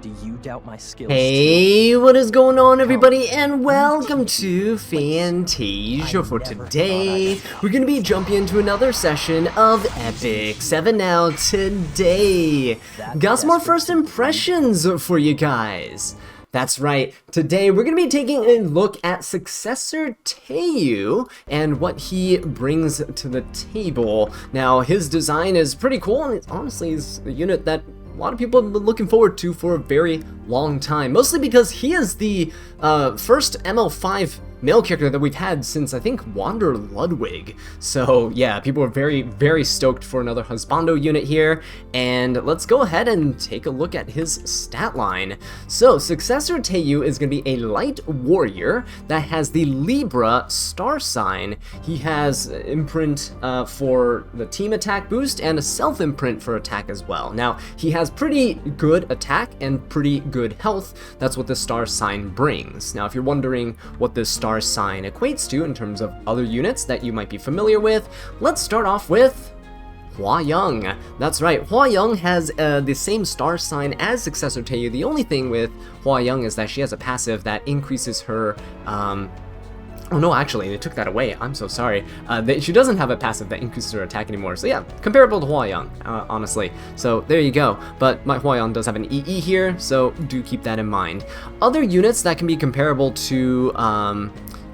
Do you doubt my skills Hey, what is going on, everybody, and welcome to Fenne Taeyou. For today, we're gonna be jumping into another session of Epic 7 now today. Got some more first impressions for you guys. That's right, today we're going to be taking a look at Successor Taeyou and what he brings to the table. Now, his design is pretty cool, and honestly is a unit that a lot of people have been looking forward to for a very long time, mostly because he is the first ML5 male character that we've had since, I think, Wander Ludwig. So yeah, people are very stoked for another husbando unit here, and let's go ahead and take a look at his stat line. So Successor Taeyou is going to be a light warrior that has the Libra star sign. He has imprint for the team attack boost and a self imprint for attack as well. Now, he has pretty good attack and pretty good health. That's what the star sign brings. Now, if you're wondering what this star sign equates to in terms of other units that you might be familiar with, let's start off with Hua-Young. That's right, Hua-Young has the same star sign as Successor Taeyou. The only thing with Hua-Young is that she has a passive that increases her oh no, actually, they took that away. I'm so sorry. She doesn't have a passive that increases her attack anymore. So yeah, comparable to Hua-Young, honestly. So there you go. But my Hua-Young does have an EE here, so do keep that in mind. Other units that can be comparable to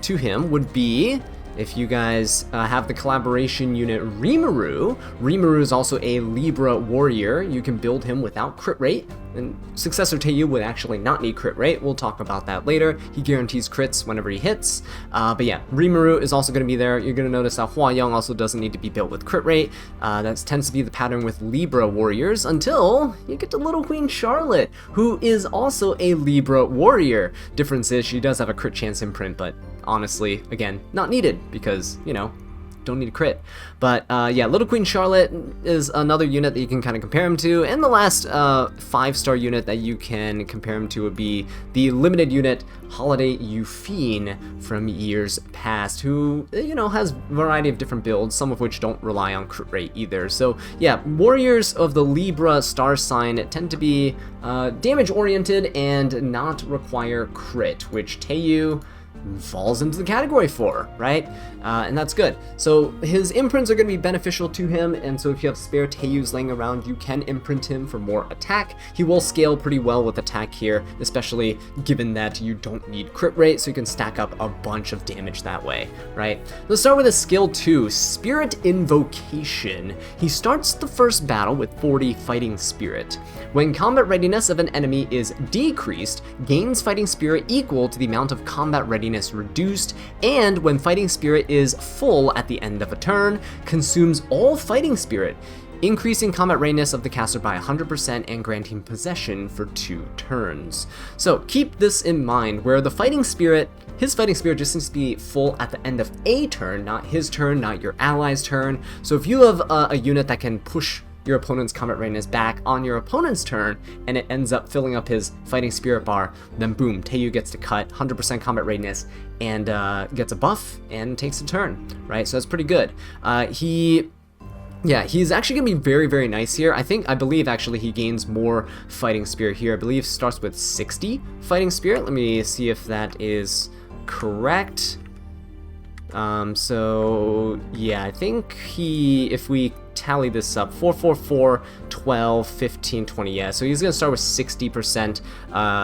him would be, if you guys have the collaboration unit Rimuru. Rimuru is also a Libra warrior. You can build him without crit rate, and Successor Taeyou would actually not need crit rate. We'll talk about that later. He guarantees crits whenever he hits. But yeah, Rimuru is also going to be there. You're going to notice that Hua-Young also doesn't need to be built with crit rate. That tends to be the pattern with Libra warriors until you get to Little Queen Charlotte, who is also a Libra warrior. Difference is she does have a crit chance imprint, but honestly, again, not needed because, you know, don't need a crit. But yeah, Little Queen Charlotte is another unit that you can kind of compare him to, and the last 5-star unit that you can compare him to would be the limited unit Holiday Euphine from years past, who, you know, has a variety of different builds, some of which don't rely on crit rate either. So yeah, warriors of the Libra star sign tend to be damage oriented and not require crit, which Taeyou falls into the category for, right? And that's good. So his imprints are going to be beneficial to him, and so if you have spare Taeyous laying around, you can imprint him for more attack. He will scale pretty well with attack here, especially given that you don't need crit rate, so you can stack up a bunch of damage that way, right? Let's start with his skill 2, Spirit Invocation. He starts the first battle with 40 fighting spirit. When combat readiness of an enemy is decreased, gains fighting spirit equal to the amount of combat readiness reduced, and when fighting spirit is full at the end of a turn, consumes all fighting spirit, increasing combat readiness of the caster by 100% and granting possession for 2 turns. So keep this in mind, where the fighting spirit, his fighting spirit just needs to be full at the end of a turn, not his turn, not your ally's turn. So if you have a unit that can push your opponent's combat readiness back on your opponent's turn, and it ends up filling up his fighting spirit bar, then boom, Taeyou gets to cut 100% combat readiness and gets a buff and takes a turn, right? So that's pretty good. He's actually gonna be very nice here. I believe actually he gains more fighting spirit here. I believe starts with 60 fighting spirit. Let me see if that is correct. So yeah, I think if we tally this up, 4, 4, 4, 12, 15, 20, yeah, so he's gonna start with 60%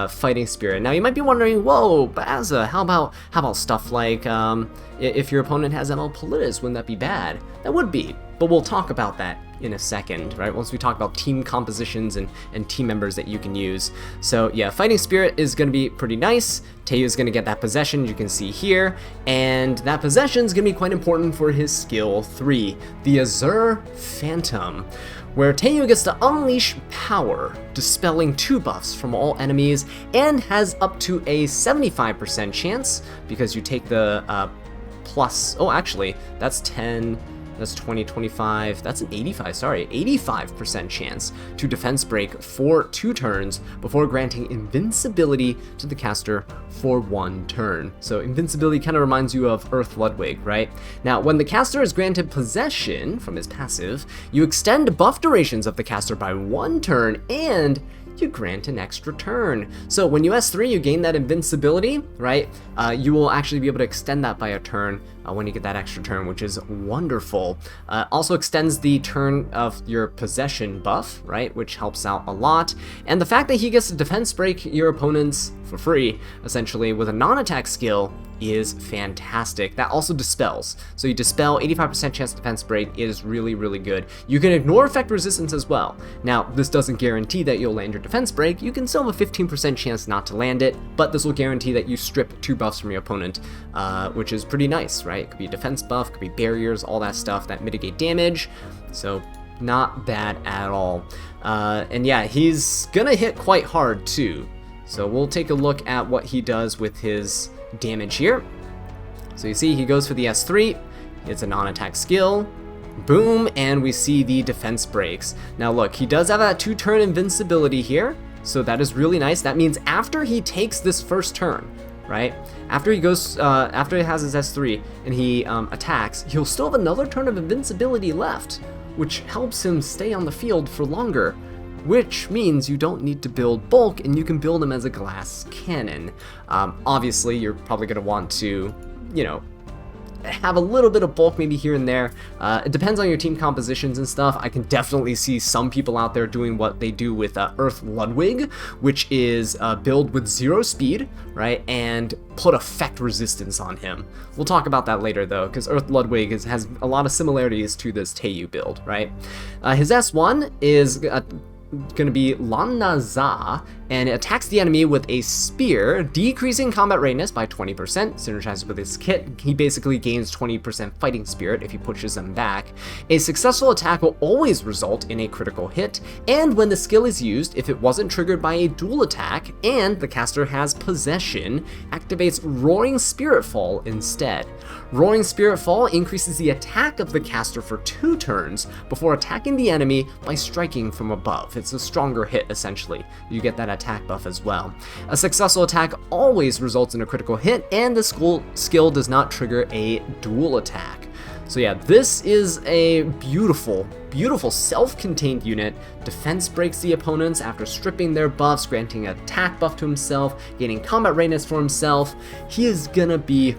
fighting spirit. Now you might be wondering, whoa, Bazza, how about stuff like if your opponent has ML Politis, wouldn't that be bad? That would be, but we'll talk about that in a second, right? Once we talk about team compositions and team members that you can use. So yeah, fighting spirit is going to be pretty nice. Taeyou is going to get that possession, you can see here, and that possession is going to be quite important for his skill 3, the Azure Phantom, where Taeyou gets to unleash power, dispelling 2 buffs from all enemies, and has up to a 75% chance, because you take the plus, oh actually, that's 10, that's 20, 25, that's an 85% chance to defense break for 2 turns before granting invincibility to the caster for 1 turn. So invincibility kind of reminds you of Earth Ludwig, right? Now, when the caster is granted possession from his passive, you extend buff durations of the caster by 1 turn, and you grant an extra turn. So when you S3, you gain that invincibility, right? You will actually be able to extend that by a turn when you get that extra turn, which is wonderful. Also extends the turn of your possession buff, right? Which helps out a lot. And the fact that he gets to defense break your opponents for free, essentially, with a non-attack skill is fantastic. That also dispels. So you dispel, 85% chance defense break. It is really, really good. You can ignore effect resistance as well. Now, this doesn't guarantee that you'll land your defense break. You can still have a 15% chance not to land it, but this will guarantee that you strip 2 buffs from your opponent, which is pretty nice, right? It could be a defense buff, could be barriers, all that stuff that mitigate damage. So not bad at all. And yeah, he's gonna hit quite hard too. So we'll take a look at what he does with his damage here. So you see he goes for the S3, it's a non-attack skill, boom, and we see the defense breaks. Now look, he does have that 2-turn invincibility here, so that is really nice. That means after he takes this first turn, right, after he goes, after he has his S3 and he attacks, he'll still have another turn of invincibility left, which helps him stay on the field for longer, which means you don't need to build bulk and you can build him as a glass cannon. Obviously, you're probably going to want to, you know, have a little bit of bulk maybe here and there. It depends on your team compositions and stuff. I can definitely see some people out there doing what they do with Earth Ludwig, which is build with 0 speed, right, and put effect resistance on him. We'll talk about that later though, because Earth Ludwig has a lot of similarities to this Taeyou build, right? His S1 is going to be Lan-Na-Za, and it attacks the enemy with a spear, decreasing combat readiness by 20%, synergized with his kit. He basically gains 20% fighting spirit if he pushes them back. A successful attack will always result in a critical hit, and when the skill is used, if it wasn't triggered by a dual attack, and the caster has possession, activates Roaring Spirit Fall instead. Roaring Spirit Fall increases the attack of the caster for 2 turns before attacking the enemy by striking from above. It's a stronger hit, essentially. You get that attack buff as well. A successful attack always results in a critical hit, and the skill does not trigger a dual attack. So yeah, this is a beautiful, beautiful self-contained unit. Defense breaks the opponents after stripping their buffs, granting an attack buff to himself, gaining combat readiness for himself. He is gonna be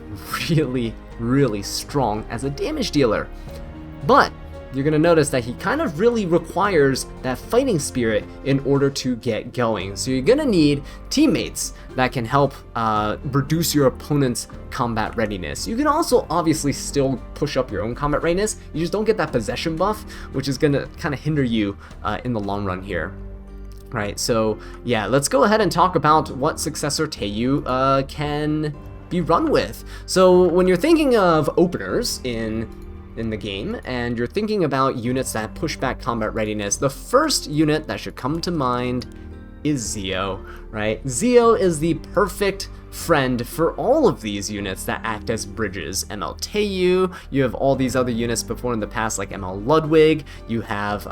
really, really strong as a damage dealer. But you're going to notice that he kind of really requires that fighting spirit in order to get going. So you're going to need teammates that can help reduce your opponent's combat readiness. You can also obviously still push up your own combat readiness. You just don't get that possession buff, which is going to kind of hinder you in the long run here. Right, so yeah, let's go ahead and talk about what Successor Taeyou can be run with. So when you're thinking of openers in the game, and you're thinking about units that push back combat readiness, the first unit that should come to mind is Zio, right? Zio is the perfect friend for all of these units that act as bridges. ML Taeyou, you have all these other units before in the past like ML Ludwig, you have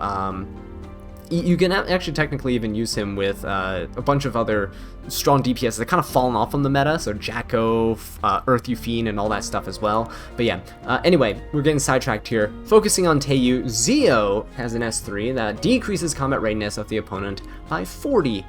you can actually technically even use him with a bunch of other strong DPS that kind of fallen off on the meta, so Jacko, Earth Euphine, and all that stuff as well. But yeah, anyway, we're getting sidetracked here. Focusing on Taeyou, Zio has an S3 that decreases combat readiness of the opponent by 40%.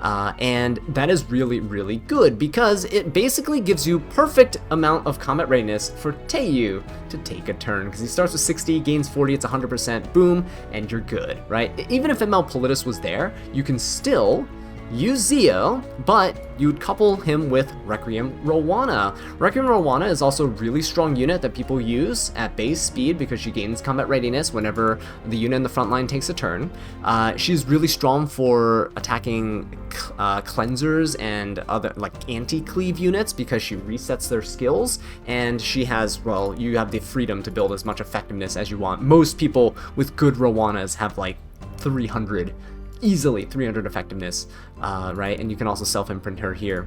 And that is really, really good because it basically gives you perfect amount of combat readiness for Taeyou to take a turn, because he starts with 60, gains 40, it's 100%, boom, and you're good, right? Even if ML Politis was there, you can still use Zio, but you would couple him with Requiem Rowana. Requiem Rowana is also a really strong unit that people use at base speed because she gains combat readiness whenever the unit in the front line takes a turn. She's really strong for attacking cleansers and other like anti-cleave units because she resets their skills, and she has, well, you have the freedom to build as much effectiveness as you want. Most people with good Rowanas have like 300, easily 300 effectiveness, right? And you can also self-imprint her here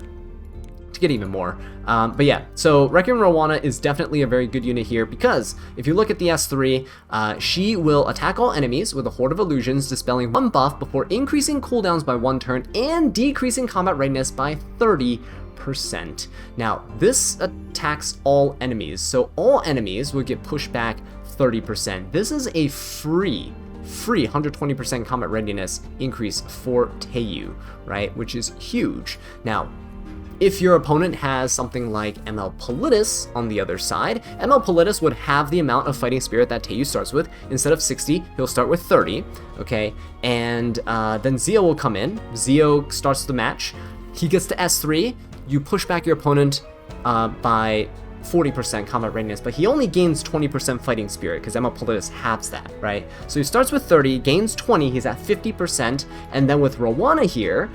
to get even more. But yeah, so Requiem Rowana is definitely a very good unit here because if you look at the S3, she will attack all enemies with a Horde of Illusions, dispelling 1 buff before increasing cooldowns by 1 turn and decreasing combat readiness by 30%. Now, this attacks all enemies, so all enemies will get pushed back 30%. This is a free free 120% combat readiness increase for Taeyou, right? Which is huge. Now, if your opponent has something like ML Politis on the other side, ML Politis would have the amount of fighting spirit that Taeyou starts with. Instead of 60, he'll start with 30, okay? And then Zio will come in. Zio starts the match. He gets to S3. You push back your opponent by 40% combat readiness, but he only gains 20% fighting spirit because ML Politis halves that, right? So he starts with 30, gains 20, he's at 50%, and then with Rowana here,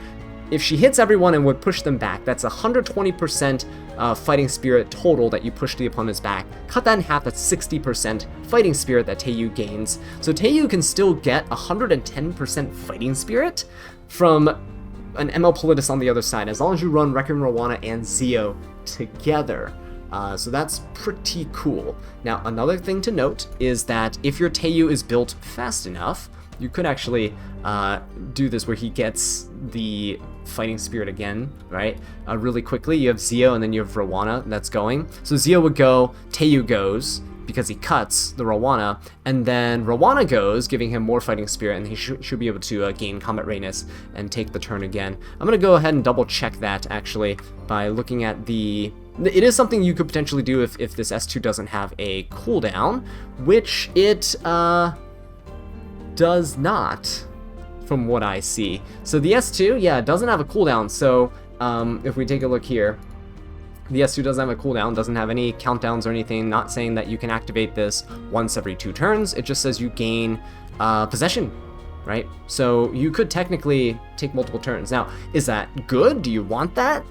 if she hits everyone and would push them back, that's 120% fighting spirit total that you push the opponent's back. Cut that in half, that's 60% fighting spirit that Taeyou gains. So Taeyou can still get 110% fighting spirit from an ML Politis on the other side, as long as you run Wrecker Rowana and Zio together. So that's pretty cool. Now, another thing to note is that if your Taeyou is built fast enough, you could actually do this where he gets the fighting spirit again, right? Really quickly. You have Zio and then you have Rowana that's going. So Zio would go, Taeyou goes, because he cuts the Rowana, and then Rowana goes, giving him more fighting spirit, and he should be able to gain combat readiness and take the turn again. I'm going to go ahead and double check that, actually, by looking at the... It is something you could potentially do if this S2 doesn't have a cooldown, which it does not, from what I see. So the S2, yeah, it doesn't have a cooldown, so if we take a look here, the S2 doesn't have a cooldown, doesn't have any countdowns or anything, not saying that you can activate this once every 2 turns, it just says you gain possession, right? So you could technically take multiple turns. Now, is that good? Do you want that?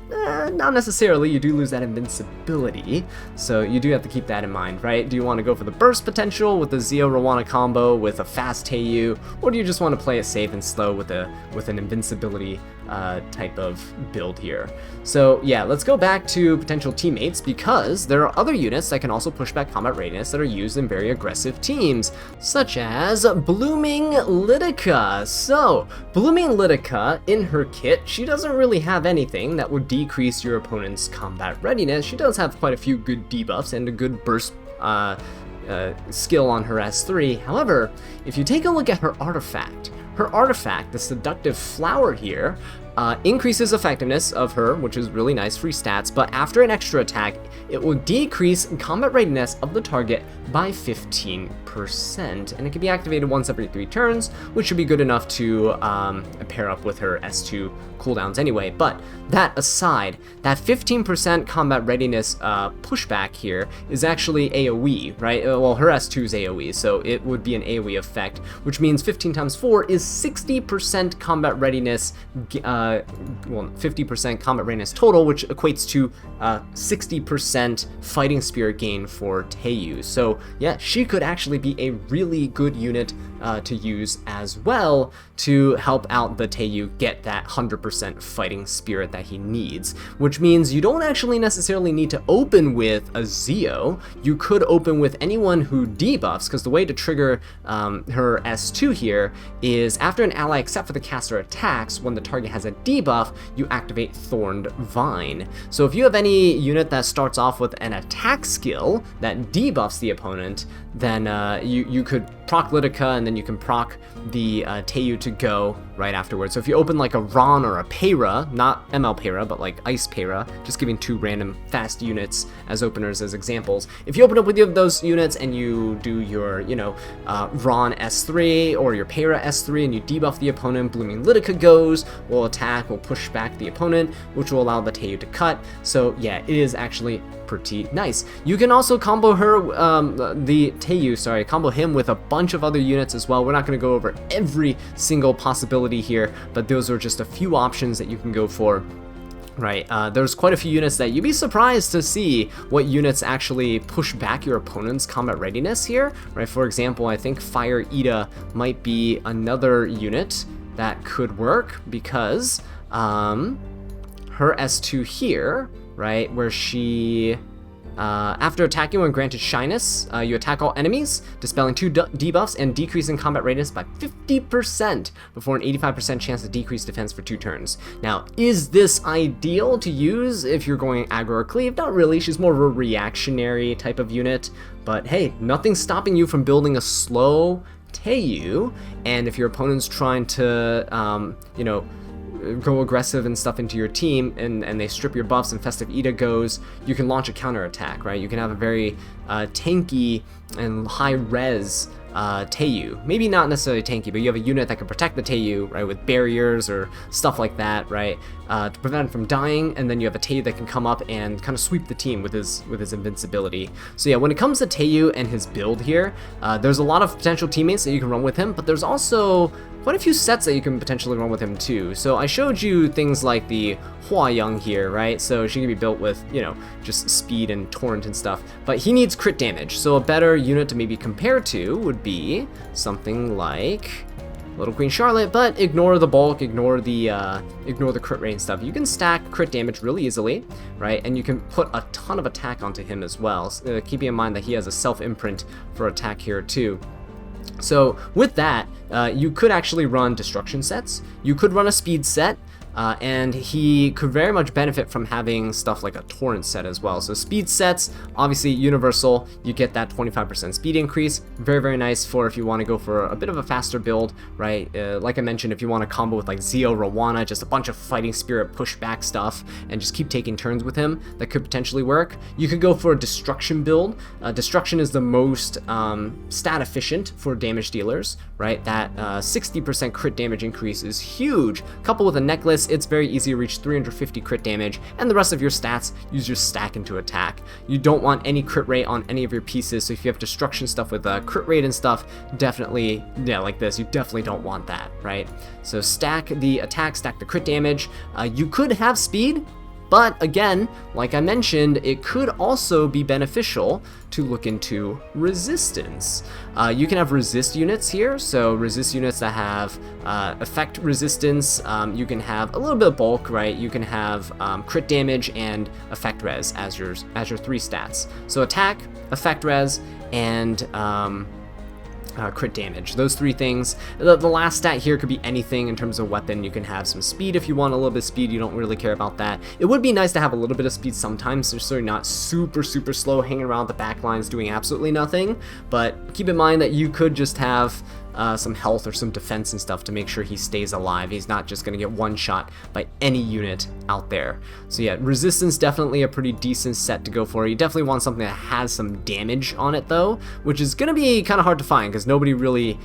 Not necessarily. You do lose that invincibility, so you do have to keep that in mind, right? Do you want to go for the burst potential with the Zio Rowana combo with a fast Taeyou, or do you just want to play it safe and slow with an invincibility type of build here? So yeah, let's go back to potential teammates, because there are other units that can also push back combat readiness that are used in very aggressive teams, such as Blooming Litica. So Blooming Litica, in her kit, she doesn't really have anything that would decrease your opponent's combat readiness. She does have quite a few good debuffs and a good burst skill on her S3. However, if you take a look at her artifact, the Seductive Flower here, increases effectiveness of her, which is really nice, free stats, but after an extra attack, it will decrease combat readiness of the target by 15%, and it can be activated once every 3 turns, which should be good enough to pair up with her S2 cooldowns anyway. But that aside, that 15% combat readiness pushback here is actually AoE, right? Well, her S2 is AoE, so it would be an AoE effect, which means 15 times 4 is 60% combat readiness, 50% combat readiness total, which equates to 60% fighting spirit gain for Taeyou. So yeah, she could actually be a really good unit to use as well to help out the Taeyou get that 100% fighting spirit that he needs, which means you don't actually necessarily need to open with a Zio. You could open with anyone who debuffs, because the way to trigger her S2 here is after an ally except for the caster attacks, when the target has a debuff, you activate Thorned Vine. So if you have any unit that starts off with an attack skill that debuffs the opponent, then you could proc Litica, and then you can proc the Taeyou to go right afterwards. So if you open like a Ron or a Peyra, not ML Peyra, but like Ice Peyra, just giving 2 random fast units as openers as examples. If you open up with those units and you do your, Ron S3 or your Peyra S3 and you debuff the opponent, Blooming Litica goes, will attack, will push back the opponent, which will allow the Taeyou to cut. So yeah, it is actually pretty nice. You can also combo her, the Taeyou, combo him with a bunch of other units as well. We're not going to go over every single possibility here, but those are just a few options that you can go for. Right, there's quite a few units that you'd be surprised to see what units actually push back your opponent's combat readiness here, right? For example, I think Fire Ida might be another unit that could work, because her S2 here, right, where she... after attacking when granted shyness, you attack all enemies, dispelling 2 debuffs and decreasing combat readiness by 50% before an 85% chance to decrease defense for 2 turns. Now, is this ideal to use if you're going aggro or cleave? Not really, she's more of a reactionary type of unit, but hey, nothing's stopping you from building a slow, Taeyou, and if your opponent's trying to, you know, go aggressive and stuff into your team, and they strip your buffs and Festive Ida goes, you can launch a counter attack, right? You can have a very tanky and high res Taeyou. Maybe not necessarily tanky, but you have a unit that can protect the Taeyou, right, with barriers or stuff like that, right, to prevent him from dying, and then you have a Taeyou that can come up and kind of sweep the team with his invincibility. So yeah, when it comes to Taeyou and his build here, there's a lot of potential teammates that you can run with him, but there's also quite a few sets that you can potentially run with him too. So I showed you things like the Hua Young here, right? So she can be built with, you know, just speed and torrent and stuff, but he needs crit damage. So a better unit to maybe compare to would be something like Little Queen Charlotte, but ignore the bulk, ignore the crit rate and stuff. You can stack crit damage really easily, right? And you can put a ton of attack onto him as well, keeping in mind that he has a self-imprint for attack here too. So with that, you could actually run destruction sets, you could run a speed set, and he could very much benefit from having stuff like a torrent set as well. So speed sets, obviously universal, you get that 25% speed increase, very, very nice for if you want to go for a bit of a faster build, right? Like I mentioned, if you want to combo with like Zio, Rowana, just a bunch of fighting spirit pushback stuff, and just keep taking turns with him, that could potentially work. You could go for a destruction build. Destruction is the most stat efficient for damage dealers, right? That 60% crit damage increase is huge. Coupled with a necklace, it's very easy to reach 350 crit damage, and the rest of your stats you just stack into attack. You don't want any crit rate on any of your pieces, so if you have destruction stuff with crit rate and stuff, definitely, yeah, like this, you definitely don't want that, right? So stack the attack, stack the crit damage. You could have speed, but again, like I mentioned, it could also be beneficial to look into resistance. You can have resist units here, so resist units that have effect resistance. You can have a little bit of bulk, right? You can have crit damage and effect res as your 3 stats. So attack, effect res, and crit damage. Those 3 things. The last stat here could be anything in terms of weapon. You can have some speed if you want a little bit of speed. You don't really care about that. It would be nice to have a little bit of speed sometimes, so you're not super slow hanging around the back lines doing absolutely nothing, but keep in mind that you could just have some health or some defense and stuff to make sure he stays alive. He's not just going to get one shot by any unit out there. So yeah, resistance definitely a pretty decent set to go for. You definitely want something that has some damage on it though, which is going to be kind of hard to find because nobody really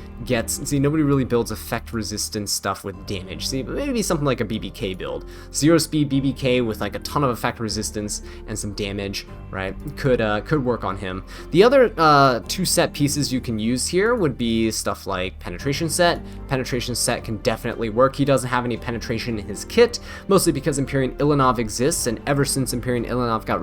builds effect resistance stuff with damage. See, but maybe something like a BBK build. 0 speed BBK with like a ton of effect resistance and some damage, right? Could work on him. The other 2 set pieces you can use here would be stuff like penetration set. Penetration set can definitely work. He doesn't have any penetration in his kit, mostly because Empyrean Ilanov exists, and ever since Empyrean Ilanov got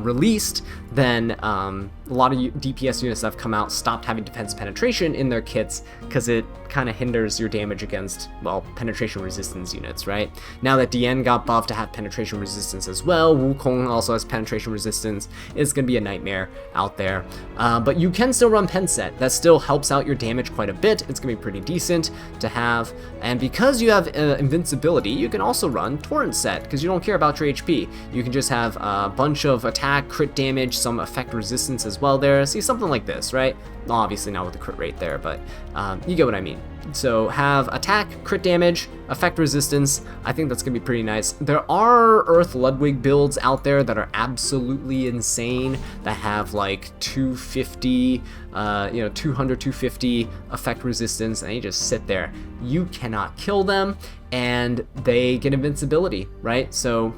released, then a lot of DPS units that have come out stopped having defense penetration in their kits because it kind of hinders your damage against, well, penetration resistance units, right? Now that Dian got buffed to have penetration resistance as well, Wukong also has penetration resistance. It's going to be a nightmare out there. But you can still run pen set. That still helps out your damage quite a bit. It's going to be pretty decent to have. And because you have invincibility, you can also run torrent set because you don't care about your HP. You can just have a bunch of attack, crit damage, some effect resistance as well there. See, something like this, right? Obviously not with the crit rate there, but you get what I mean. So have attack, crit damage, effect resistance. I think that's gonna be pretty nice. There are Earth Ludwig builds out there that are absolutely insane, that have like 250, 200, 250 effect resistance, and they just sit there. You cannot kill them, and they get invincibility, right? So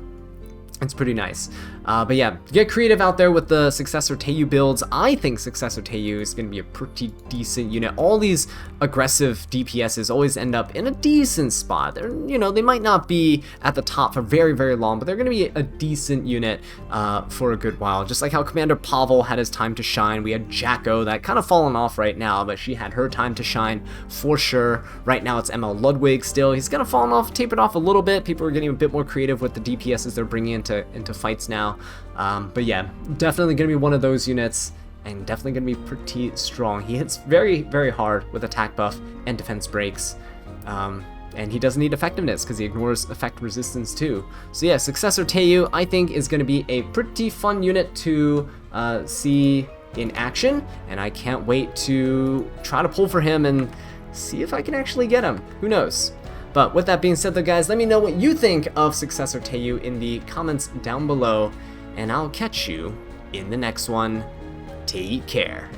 it's pretty nice. But yeah, get creative out there with the Successor Taeyou builds. I think Successor Taeyou is going to be a pretty decent unit. All these aggressive DPSs always end up in a decent spot. They're, they might not be at the top for very, very long, but they're going to be a decent unit for a good while. Just like how Commander Pavel had his time to shine. We had Jacko, that kind of fallen off right now, but she had her time to shine for sure. Right now it's ML Ludwig still. He's kind of fallen off, tapered off a little bit. People are getting a bit more creative with the DPSs they're bringing into fights now. But yeah, definitely going to be one of those units, and definitely going to be pretty strong. He hits very, very hard with attack buff and defense breaks, and he doesn't need effectiveness because he ignores effect resistance too. So yeah, Successor Taeyou I think is going to be a pretty fun unit to see in action, and I can't wait to try to pull for him and see if I can actually get him. Who knows? But with that being said though, guys, let me know what you think of Successor Taeyou in the comments down below, and I'll catch you in the next one. Take care.